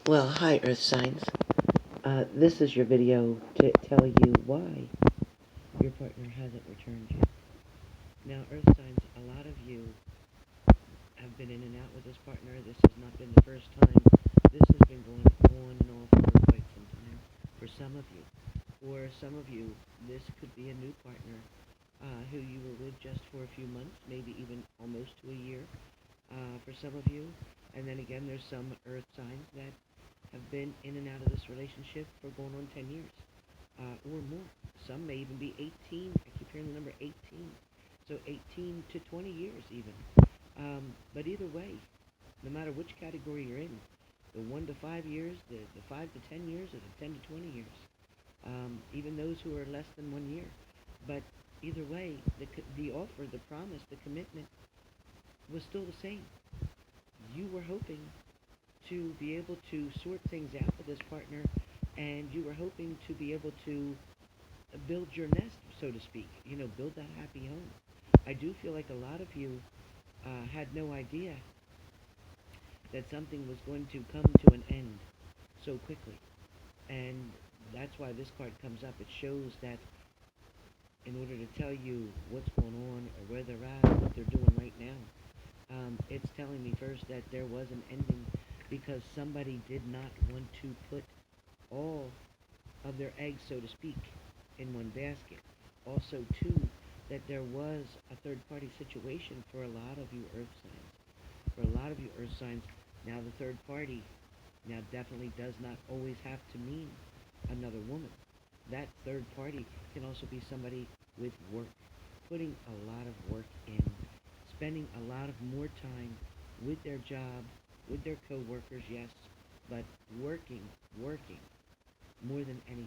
Well, hi, Earth signs. This is your video to tell you why your partner hasn't returned you. Now, Earth signs, a lot of you have been in and out with this partner. This has not been the first time. This has been going on and off for quite some time for some of you. For some of you, this could be a new partner who you were with just for a few months, maybe even almost to a year for some of you. And then again, there's some Earth signs that have been in and out of this relationship for going on 10 years or more. Some may even be 18. I keep hearing the number 18. So 18 to 20 years even. But either way, no matter which category you're in, the 1 to 5 years, the 5 to 10 years, or the 10 to 20 years, even those who are less than 1 year. But either way, the offer, the promise, the commitment was still the same. You were hoping to be able to sort things out with this partner, and you were hoping to be able to build your nest, so to speak, build that happy home. I do feel like a lot of you had no idea that something was going to come to an end so quickly. And that's why this card comes up. It shows that in order to tell you what's going on or where they're at or what they're doing right now, it's telling me first that there was an ending because somebody did not want to put all of their eggs, so to speak, in one basket. Also, too, that there was a third-party situation for a lot of you Earth signs. For a lot of you Earth signs, now the third party now definitely does not always have to mean another woman. That third party can also be somebody with work, putting a lot of work in, spending a lot of more time with their job, with their co-workers, yes, but working more than anything.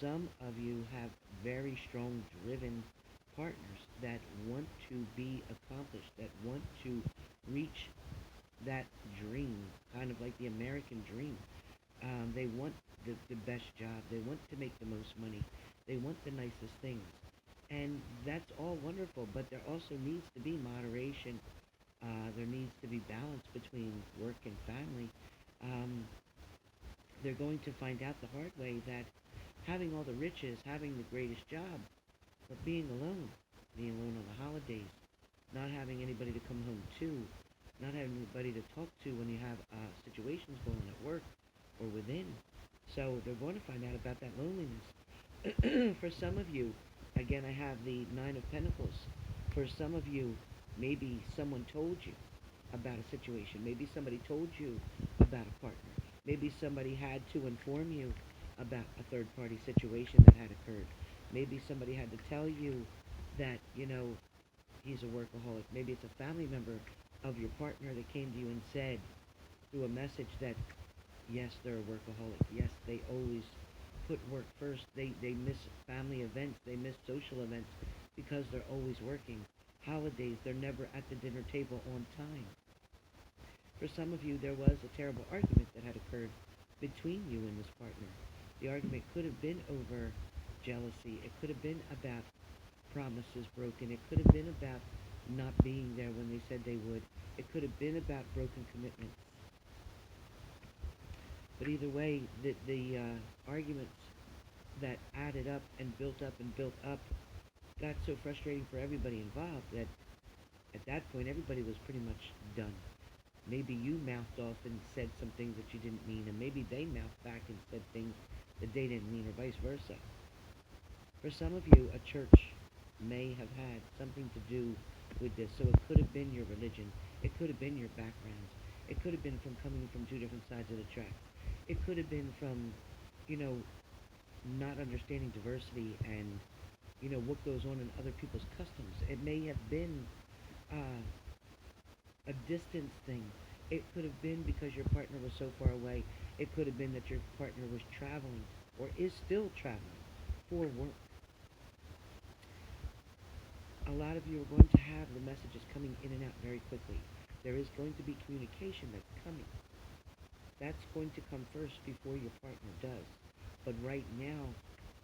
Some of you have very strong, driven partners that want to be accomplished, that want to reach that dream, kind of like the American dream. They want the best job. They want to make the most money. They want the nicest things. And that's all wonderful, but there also needs to be moderation. There needs to be balance between work and family. Um, they're going to find out the hard way that having all the riches, having the greatest job, but being alone on the holidays, not having anybody to come home to, not having anybody to talk to when you have situations going on at work or within. So they're going to find out about that loneliness. For some of you, again, I have the Nine of Pentacles. For some of you, maybe someone told you about a situation. Maybe somebody told you about a partner. Maybe somebody had to inform you about a third-party situation that had occurred. Maybe somebody had to tell you that, he's a workaholic. Maybe it's a family member of your partner that came to you and said through a message that, yes, they're a workaholic. Yes, they always put work first. They miss family events. They miss social events because they're always working. Holidays, they're never at the dinner table on time. For some of you, there was a terrible argument that had occurred between you and this partner. The argument could have been over jealousy. It could have been about promises broken. It could have been about not being there when they said they would. It could have been about broken commitments. But either way, the arguments that added up and built up and built up got so frustrating for everybody involved that at that point everybody was pretty much done. Maybe you mouthed off and said some things that you didn't mean, and maybe they mouthed back and said things that they didn't mean, or vice versa. For some of you, a church may have had something to do with this. So it could have been your religion. It could have been your backgrounds. It could have been from coming from two different sides of the tracks. It could have been from, you know, not understanding diversity and, what goes on in other people's customs. It may have been a distance thing. It could have been because your partner was so far away. It could have been that your partner was traveling or is still traveling for work. A lot of you are going to have the messages coming in and out very quickly. There is going to be communication that's coming. That's going to come first before your partner does. But right now,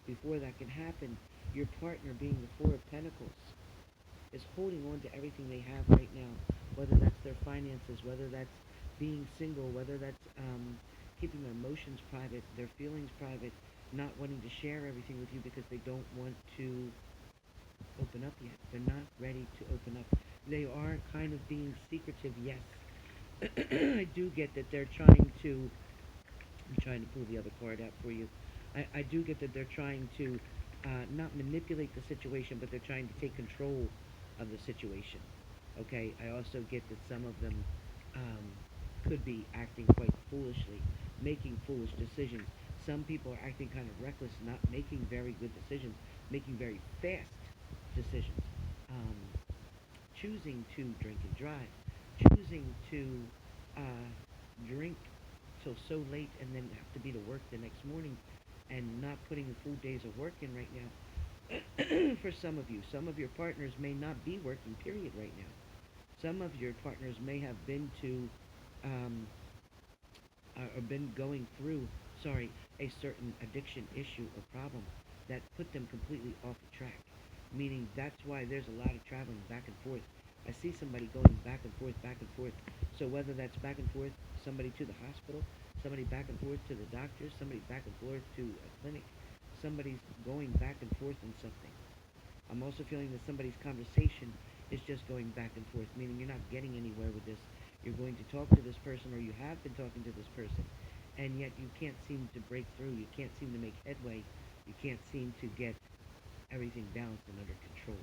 before that can happen, your partner, being the Four of Pentacles, is holding on to everything they have right now, whether that's their finances, whether that's being single, whether that's keeping their emotions private, their feelings private, not wanting to share everything with you because they don't want to open up yet. They're not ready to open up. They are kind of being secretive, yes. I do get that they're trying to, I'm trying to pull the other card out for you. I do get that they're trying to not manipulate the situation, but they're trying to take control of the situation. Okay, I also get that some of them could be acting quite foolishly, making foolish decisions. Some people are acting kind of reckless, not making very good decisions, making very fast decisions, um, choosing to drink and drive, choosing to drink till so late and then have to be to work the next morning, and not putting the full days of work in right now. For some of you, some of your partners may not be working, period, right now. Some of your partners may have been to um, or been going through, a certain addiction issue or problem that put them completely off the track. Meaning that's why there's a lot of traveling back and forth. I see somebody going back and forth, back and forth. So whether that's back and forth, somebody to the hospital, somebody back and forth to the doctor, somebody back and forth to a clinic, somebody's going back and forth in something. I'm also feeling that somebody's conversation is just going back and forth, meaning you're not getting anywhere with this. You're going to talk to this person, or you have been talking to this person, and yet you can't seem to break through. You can't seem to make headway. You can't seem to get everything balanced and under control.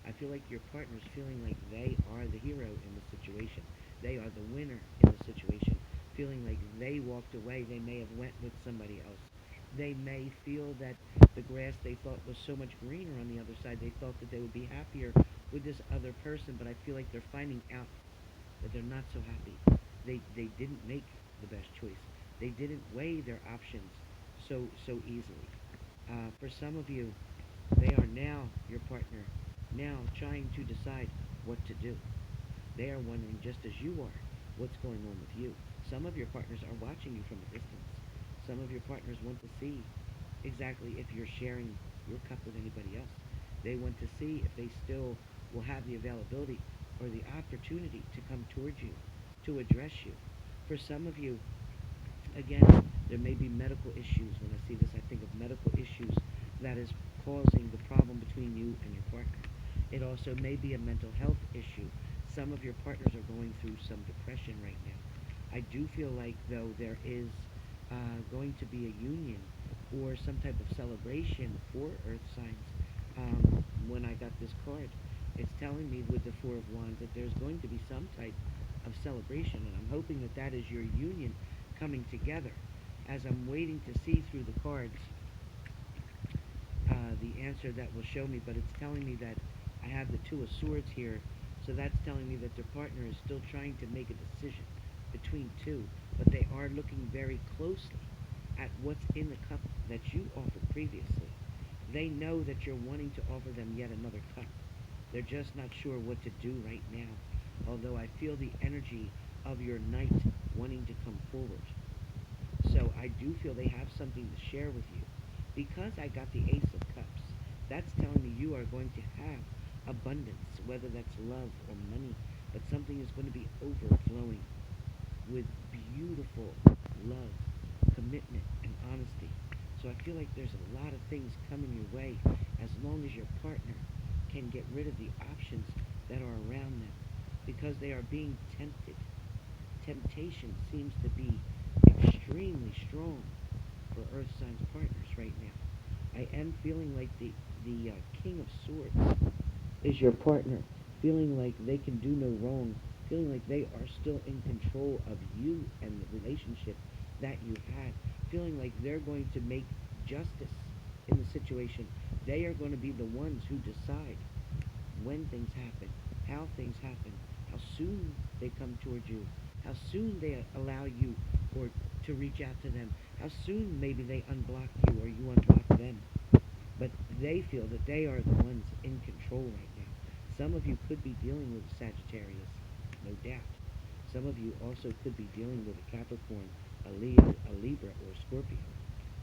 I feel like your partner's feeling like they are the hero in the situation. They are the winner in the situation. Feeling like they walked away. They may have went with somebody else. They may feel that the grass they thought was so much greener on the other side. They thought that they would be happier with this other person, but I feel like they're finding out that they're not so happy. They didn't make the best choice. They didn't weigh their options so easily. For some of you, they are now, your partner, now trying to decide what to do. They are wondering, just as you are, what's going on with you. Some of your partners are watching you from a distance. Some of your partners want to see exactly if you're sharing your cup with anybody else. They want to see if they still will have the availability or the opportunity to come towards you, to address you. For some of you, again, there may be medical issues. When I see this, I think of medical issues that is causing the problem between you and your partner. It also may be a mental health issue. Some of your partners are going through some depression right now. I do feel like, though, there is going to be a union or some type of celebration for Earth signs. When I got this card, it's telling me with the Four of Wands that there's going to be some type of celebration, and I'm hoping that that is your union coming together. As I'm waiting to see through the cards the answer that will show me, but it's telling me that I have the Two of Swords here, so that's telling me that their partner is still trying to make a decision between two, but they are looking very closely at what's in the cup that you offered previously. They know that you're wanting to offer them yet another cup. They're just not sure what to do right now, although I feel the energy of your knight wanting to come forward. So I do feel they have something to share with you. Because I got the Ace of Cups, that's telling me you are going to have abundance, whether that's love or money, but something is going to be overflowing with beautiful love, commitment, and honesty. So I feel like there's a lot of things coming your way as long as your partner can get rid of the options that are around them, because they are being tempted. Temptation seems to be extremely strong for Earth signs partners right now. I am feeling like the King of Swords is your partner, feeling like they can do no wrong, feeling like they are still in control of you and the relationship that you had, feeling like they're going to make justice in the situation. They are going to be the ones who decide when things happen, how things happen, how soon they come towards you, how soon they allow you or to reach out to them, how soon maybe they unblock you or you unblock them. But they feel that they are the ones in control right now. Some of you could be dealing with a Sagittarius, no doubt. Some of you also could be dealing with a Capricorn, a Leo, a Libra, or a Scorpio.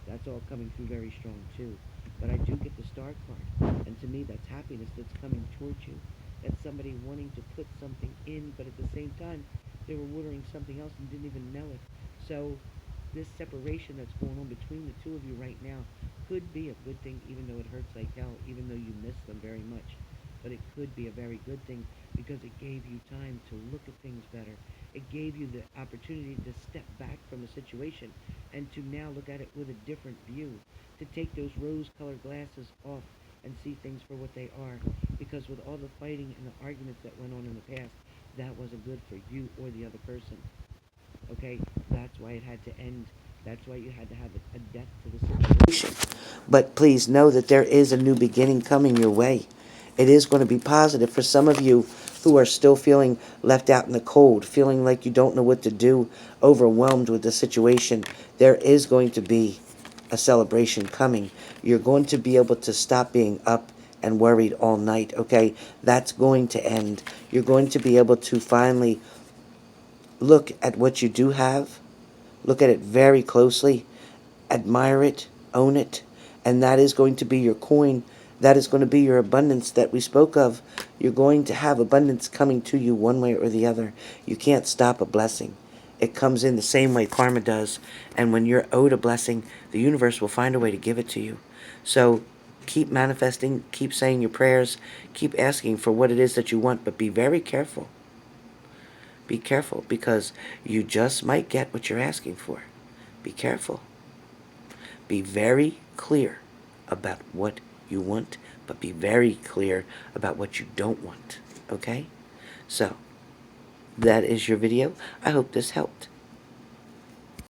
That's all coming through very strong too. But I do get the Star card, and to me that's happiness that's coming towards you. That's somebody wanting to put something in, but at the same time, they were watering something else and didn't even know it. So this separation that's going on between the two of you right now could be a good thing, even though it hurts like hell, even though you miss them very much. But it could be a very good thing because it gave you time to look at things better. It gave you the opportunity to step back from the situation and to now look at it with a different view, to take those rose-colored glasses off and see things for what they are. Because with all the fighting and the arguments that went on in the past, that wasn't good for you or the other person. Okay? That's why it had to end. That's why you had to have a death to the situation. But please know that there is a new beginning coming your way. It is going to be positive for some of you who are still feeling left out in the cold, feeling like you don't know what to do, overwhelmed with the situation. There is going to be a celebration coming. You're going to be able to stop being up and worried all night, okay? That's going to end. You're going to be able to finally look at what you do have, look at it very closely, admire it, own it, and that is going to be your coin. That is going to be your abundance that we spoke of. You're going to have abundance coming to you one way or the other. You can't stop a blessing. It comes in the same way karma does. And when you're owed a blessing, the universe will find a way to give it to you. So keep manifesting, keep saying your prayers, keep asking for what it is that you want, but be very careful. Be careful because you just might get what you're asking for. Be careful. Be very clear about what you want, but be very clear about what you don't want. Okay? So, that is your video. I hope this helped.